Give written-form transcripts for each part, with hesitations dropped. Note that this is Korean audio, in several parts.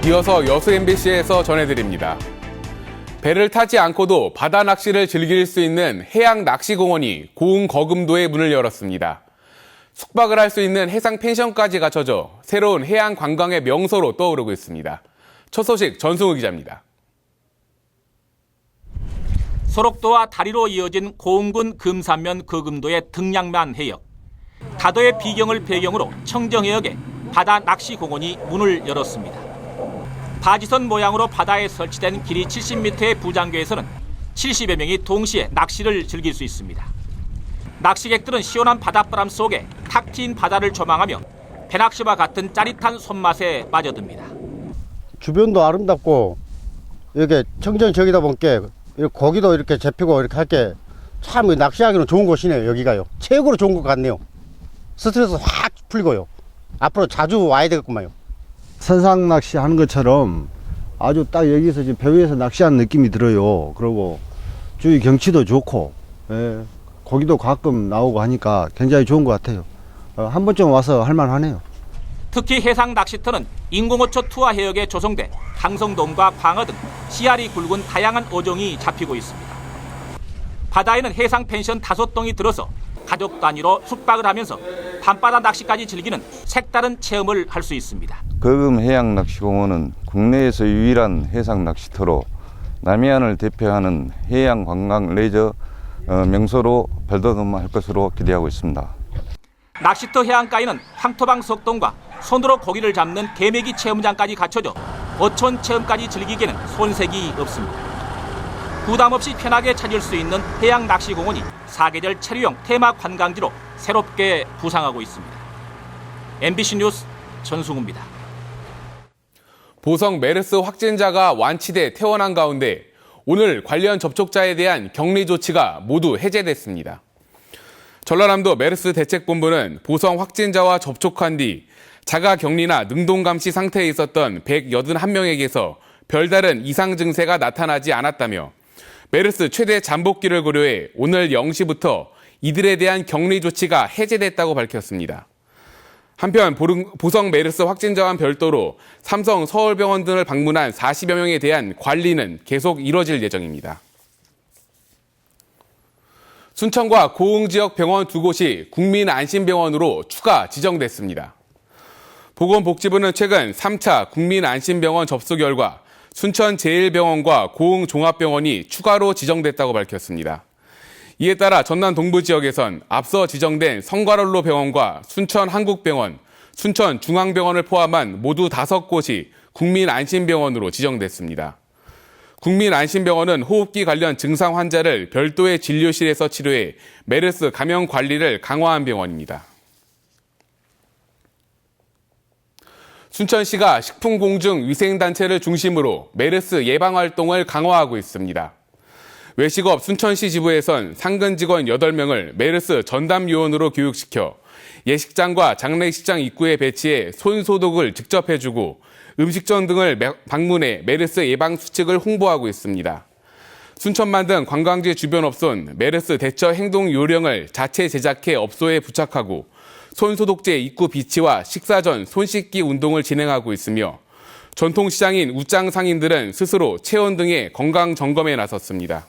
이어서 여수 MBC에서 전해드립니다. 배를 타지 않고도 바다 낚시를 즐길 수 있는 해양 낚시공원이 고흥 거금도에 문을 열었습니다. 숙박을 할 수 있는 해상 펜션까지 갖춰져 새로운 해양 관광의 명소로 떠오르고 있습니다. 첫 소식 전승우 기자입니다. 소록도와 다리로 이어진 고흥군 금산면 거금도의 등량만 해역. 다도의 비경을 배경으로 청정해역에 바다 낚시공원이 문을 열었습니다. 바지선 모양으로 바다에 설치된 길이 70m의 부장교에서는 70여 명이 동시에 낚시를 즐길 수 있습니다. 낚시객들은 시원한 바닷바람 속에 탁 트인 바다를 조망하며 배낚시와 같은 짜릿한 손맛에 빠져듭니다. 주변도 아름답고 이렇게 청정지역이다 보니까 고기도 이렇게 잡히고 이렇게 할 게 참 낚시하기는 좋은 곳이네요. 여기가요. 최고로 좋은 것 같네요. 스트레스 확 풀리고요. 앞으로 자주 와야 되겠구만요. 선상 낚시 하는 것처럼 아주 딱 여기서 지금 배 위에서 낚시하는 느낌이 들어요. 그리고 주위 경치도 좋고, 예, 고기도 가끔 나오고 하니까 굉장히 좋은 것 같아요. 한 번쯤 와서 할만하네요. 특히 해상 낚시터는 인공어초 투하 해역에 조성돼 강성돔과 광어 등 씨알이 굵은 다양한 어종이 잡히고 있습니다. 바다에는 해상 펜션 5동이 들어서 가족 단위로 숙박을 하면서 밤바다 낚시까지 즐기는 색다른 체험을 할 수 있습니다. 거금 해양낚시공원은 국내에서 유일한 해상 낚시터로 남해안을 대표하는 해양 관광 레저 명소로 발돋움할 것으로 기대하고 있습니다. 낚시터 해안가에는 황토방 석동과 손으로 고기를 잡는 개매기 체험장까지 갖춰져 어촌 체험까지 즐기기에는 손색이 없습니다. 부담 없이 편하게 찾을 수 있는 해양 낚시공원이 사계절 체류형 테마 관광지로 새롭게 부상하고 있습니다. MBC 뉴스 전승우입니다. 보성 메르스 확진자가 완치돼 퇴원한 가운데 오늘 관련 접촉자에 대한 격리 조치가 모두 해제됐습니다. 전라남도 메르스 대책본부는 보성 확진자와 접촉한 뒤 자가 격리나 능동 감시 상태에 있었던 181명에게서 별다른 이상 증세가 나타나지 않았다며 메르스 최대 잠복기를 고려해 오늘 0시부터 이들에 대한 격리 조치가 해제됐다고 밝혔습니다. 한편 보성 메르스 확진자와는 별도로 삼성 서울병원 등을 방문한 40여 명에 대한 관리는 계속 이뤄질 예정입니다. 순천과 고흥 지역 병원 2곳이 국민안심병원으로 추가 지정됐습니다. 보건복지부는 최근 3차 국민안심병원 접수 결과 순천제일병원과 고흥종합병원이 추가로 지정됐다고 밝혔습니다. 이에 따라 전남 동부 지역에선 앞서 지정된 성과롤로 병원과 순천한국병원, 순천중앙병원을 포함한 모두 5곳이 국민안심병원으로 지정됐습니다. 국민안심병원은 호흡기 관련 증상 환자를 별도의 진료실에서 치료해 메르스 감염 관리를 강화한 병원입니다. 순천시가 식품공중위생단체를 중심으로 메르스 예방활동을 강화하고 있습니다. 외식업 순천시 지부에선 상근 직원 8명을 메르스 전담요원으로 교육시켜 예식장과 장례식장 입구에 배치해 손소독을 직접 해주고 음식점 등을 방문해 메르스 예방 수칙을 홍보하고 있습니다. 순천만 등 관광지 주변 업소는 메르스 대처 행동 요령을 자체 제작해 업소에 부착하고 손소독제 입구 비치와 식사 전 손 씻기 운동을 진행하고 있으며 전통시장인 웃장 상인들은 스스로 체온 등의 건강 점검에 나섰습니다.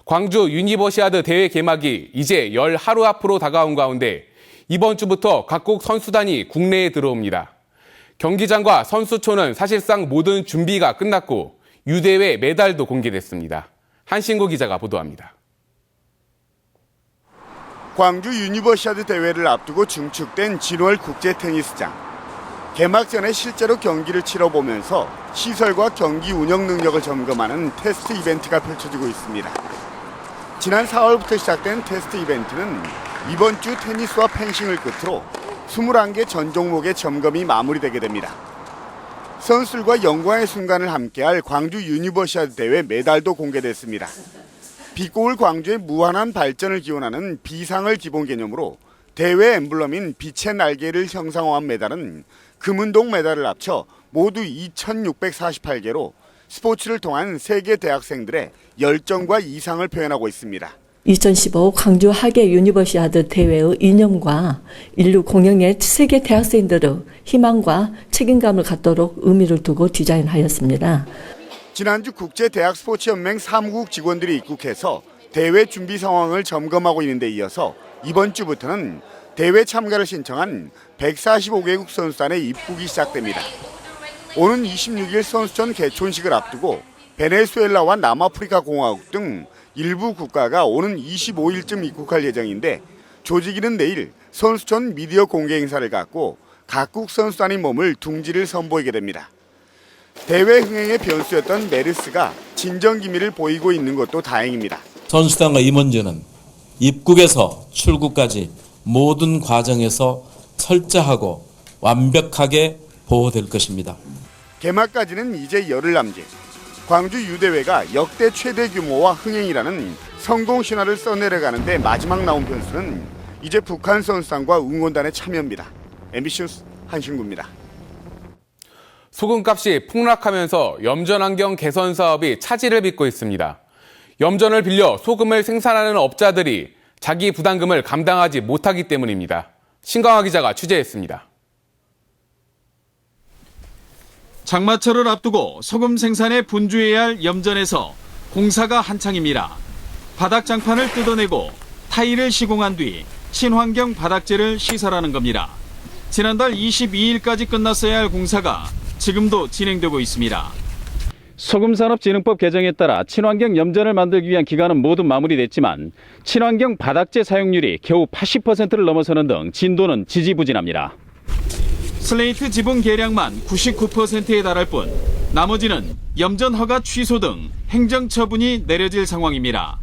광주 유니버시아드 대회 개막이 이제 열 하루 앞으로 다가온 가운데 이번 주부터 각국 선수단이 국내에 들어옵니다. 경기장과 선수촌은 사실상 모든 준비가 끝났고 유대회 메달도 공개됐습니다. 한신구 기자가 보도합니다. 광주 유니버시아드 대회를 앞두고 중축된 진월 국제 테니스장. 개막 전에 실제로 경기를 치러보면서 시설과 경기 운영 능력을 점검하는 테스트 이벤트가 펼쳐지고 있습니다. 지난 4월부터 시작된 테스트 이벤트는 이번 주 테니스와 펜싱을 끝으로 21개 전 종목의 점검이 마무리되게 됩니다. 선수들과 영광의 순간을 함께할 광주 유니버시아드 대회 메달도 공개됐습니다. 빛고울 광주의 무한한 발전을 기원하는 비상을 기본 개념으로 대회 엠블럼인 빛의 날개를 형상화한 메달은 금은동 메달을 합쳐 모두 2,648개로 스포츠를 통한 세계 대학생들의 열정과 이상을 표현하고 있습니다. 2015 광주 하계 유니버시아드 대회의 이념과 인류 공영의 세계 대학생들의 희망과 책임감을 갖도록 의미를 두고 디자인하였습니다. 지난주 국제대학스포츠연맹 사무국 직원들이 입국해서 대회 준비 상황을 점검하고 있는 데 이어서 이번 주부터는 대회 참가를 신청한 145개국 선수단의 입국이 시작됩니다. 오는 26일 선수촌 개촌식을 앞두고 베네수엘라와 남아프리카 공화국 등 일부 국가가 오는 25일쯤 입국할 예정인데 조직위는 내일 선수촌 미디어 공개 행사를 갖고 각국 선수단의 몸을 둥지를 선보이게 됩니다. 대회 흥행의 변수였던 메르스가 진정 기미를 보이고 있는 것도 다행입니다. 선수단과 임원진은 입국에서 출국까지 모든 과정에서 철저하고 완벽하게 보호될 것입니다. 개막까지는 이제 열흘 남짓. 광주 유대회가 역대 최대 규모와 흥행이라는 성공 신화를 써내려가는데 마지막 나온 변수는 이제 북한 선수단과 응원단의 참여입니다. MBC 뉴스 한신구입니다. 소금값이 폭락하면서 염전 환경 개선 사업이 차질을 빚고 있습니다. 염전을 빌려 소금을 생산하는 업자들이 자기 부담금을 감당하지 못하기 때문입니다. 신광화 기자가 취재했습니다. 장마철을 앞두고 소금 생산에 분주해야 할 염전에서 공사가 한창입니다. 바닥 장판을 뜯어내고 타일을 시공한 뒤 친환경 바닥재를 시설하는 겁니다. 지난달 22일까지 끝났어야 할 공사가 지금도 진행되고 있습니다. 소금산업진흥법 개정에 따라 친환경 염전을 만들기 위한 기간은 모두 마무리됐지만 친환경 바닥재 사용률이 겨우 80%를 넘어서는 등 진도는 지지부진합니다. 슬레이트 지분 계량만 99%에 달할 뿐 나머지는 염전 허가 취소 등 행정 처분이 내려질 상황입니다.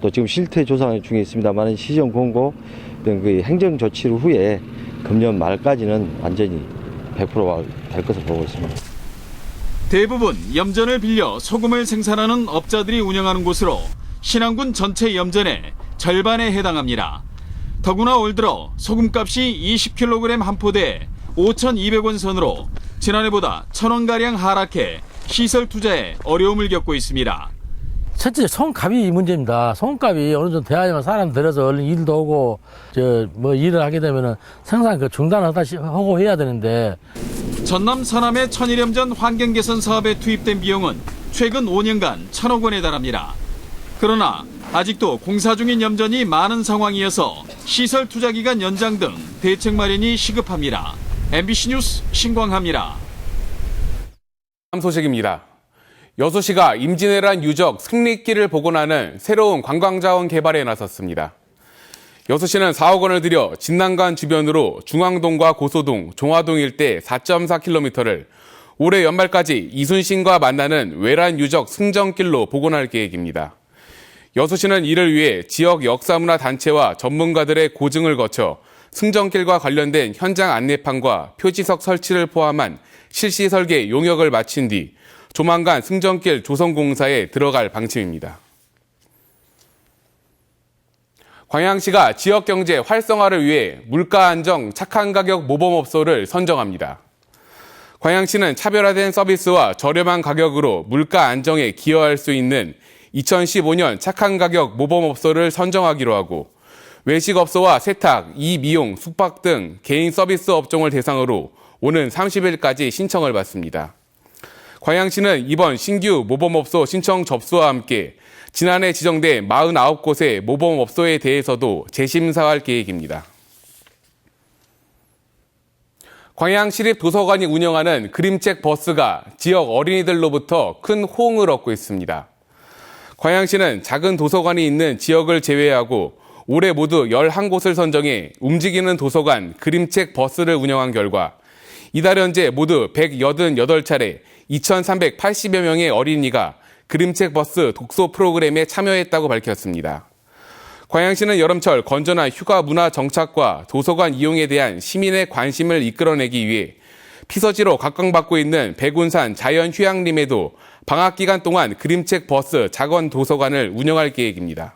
또 지금 실태 조사 중에 있습니다만 시정 공고 등 그 행정 조치 후에 금년 말까지는 완전히 100%가 될 것으로 보고 있습니다. 대부분 염전을 빌려 소금을 생산하는 업자들이 운영하는 곳으로 신안군 전체 염전의 절반에 해당합니다. 더구나 올 들어 소금값이 20kg 한 포대에 5,200원 선으로 지난해보다 1,000원가량 하락해 시설 투자에 어려움을 겪고 있습니다. 첫째, 소금값이 문제입니다. 소금값이 어느 정도 돼야지만 사람 들여서 얼른 일도 오고, 일을 하게 되면은 생산 중단하고 해야 되는데. 전남 서남의 천일염전 환경개선 사업에 투입된 비용은 최근 5년간 1,000억 원에 달합니다. 그러나 아직도 공사 중인 염전이 많은 상황이어서 시설 투자 기간 연장 등 대책 마련이 시급합니다. MBC 뉴스 신광하입니다. 다음 소식입니다. 여수시가 임진왜란 유적 승리길을 복원하는 새로운 관광자원 개발에 나섰습니다. 여수시는 4억 원을 들여 진난관 주변으로 중앙동과 고소동, 종화동 일대 4.4km를 올해 연말까지 이순신과 만나는 외란 유적 승정길로 복원할 계획입니다. 여수시는 이를 위해 지역 역사문화 단체와 전문가들의 고증을 거쳐 승정길과 관련된 현장 안내판과 표지석 설치를 포함한 실시 설계 용역을 마친 뒤 조만간 승정길 조성공사에 들어갈 방침입니다. 광양시가 지역경제 활성화를 위해 물가 안정 착한 가격 모범업소를 선정합니다. 광양시는 차별화된 서비스와 저렴한 가격으로 물가 안정에 기여할 수 있는 2015년 착한 가격 모범업소를 선정하기로 하고 외식업소와 세탁, 이미용, 숙박 등 개인 서비스 업종을 대상으로 오는 30일까지 신청을 받습니다. 광양시는 이번 신규 모범업소 신청 접수와 함께 지난해 지정된 49곳의 모범업소에 대해서도 재심사할 계획입니다. 광양시립도서관이 운영하는 그림책 버스가 지역 어린이들로부터 큰 호응을 얻고 있습니다. 광양시는 작은 도서관이 있는 지역을 제외하고 올해 모두 11곳을 선정해 움직이는 도서관 그림책 버스를 운영한 결과 이달 현재 모두 188차례 2,380여 명의 어린이가 그림책 버스 독서 프로그램에 참여했다고 밝혔습니다. 광양시는 여름철 건전한 휴가 문화 정착과 도서관 이용에 대한 시민의 관심을 이끌어내기 위해 피서지로 각광받고 있는 백운산 자연휴양림에도 방학 기간 동안 그림책 버스 작은 도서관을 운영할 계획입니다.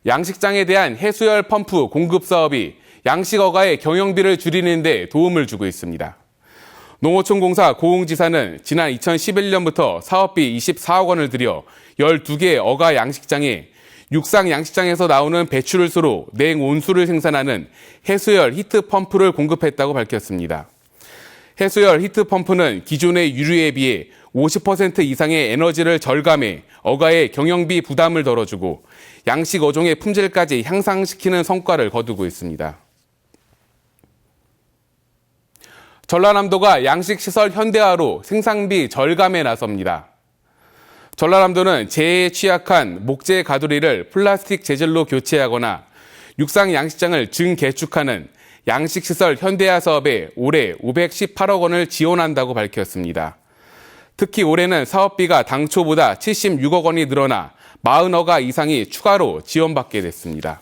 양식장에 대한 해수열 펌프 공급 사업이 양식어가의 경영비를 줄이는 데 도움을 주고 있습니다. 농어촌공사 고흥지사는 지난 2011년부터 사업비 24억 원을 들여 12개의 어가 양식장에 육상 양식장에서 나오는 배출수로 냉온수를 생산하는 해수열 히트펌프를 공급했다고 밝혔습니다. 해수열 히트펌프는 기존의 유류에 비해 50% 이상의 에너지를 절감해 어가의 경영비 부담을 덜어주고 양식 어종의 품질까지 향상시키는 성과를 거두고 있습니다. 전라남도가 양식시설 현대화로 생산비 절감에 나섭니다. 전라남도는 재해에 취약한 목재 가두리를 플라스틱 재질로 교체하거나 육상 양식장을 증개축하는 양식시설 현대화 사업에 올해 518억 원을 지원한다고 밝혔습니다. 특히 올해는 사업비가 당초보다 76억 원이 늘어나 40어가 이상이 추가로 지원받게 됐습니다.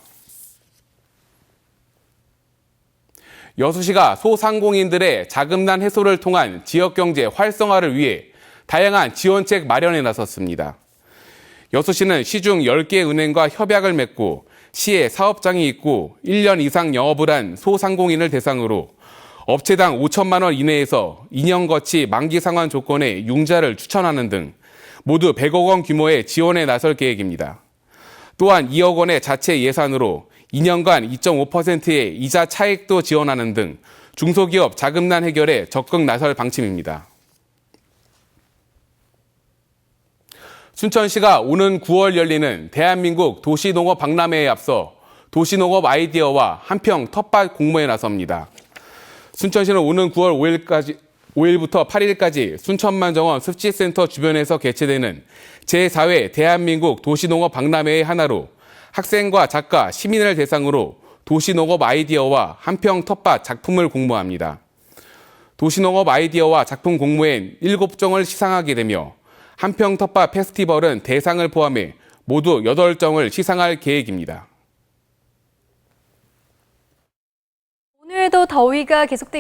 여수시가 소상공인들의 자금난 해소를 통한 지역경제 활성화를 위해 다양한 지원책 마련에 나섰습니다. 여수시는 시중 10개 은행과 협약을 맺고 시에 사업장이 있고 1년 이상 영업을 한 소상공인을 대상으로 업체당 5천만 원 이내에서 2년 거치 만기 상환 조건의 융자를 추천하는 등 모두 100억 원 규모의 지원에 나설 계획입니다. 또한 2억 원의 자체 예산으로 2년간 2.5%의 이자 차익도 지원하는 등 중소기업 자금난 해결에 적극 나설 방침입니다. 순천시가 오는 9월 열리는 대한민국 도시농업 박람회에 앞서 도시농업 아이디어와 한평 텃밭 공모에 나섭니다. 순천시는 오는 9월 5일부터 8일까지 순천만정원 습지센터 주변에서 개최되는 제4회 대한민국 도시농업 박람회의 하나로 학생과 작가, 시민을 대상으로 도시농업 아이디어와 한평 텃밭 작품을 공모합니다. 도시농업 아이디어와 작품 공모엔 7종을 시상하게 되며 한평 텃밭 페스티벌은 대상을 포함해 모두 8종을 시상할 계획입니다. 오늘도 더위가 계속되고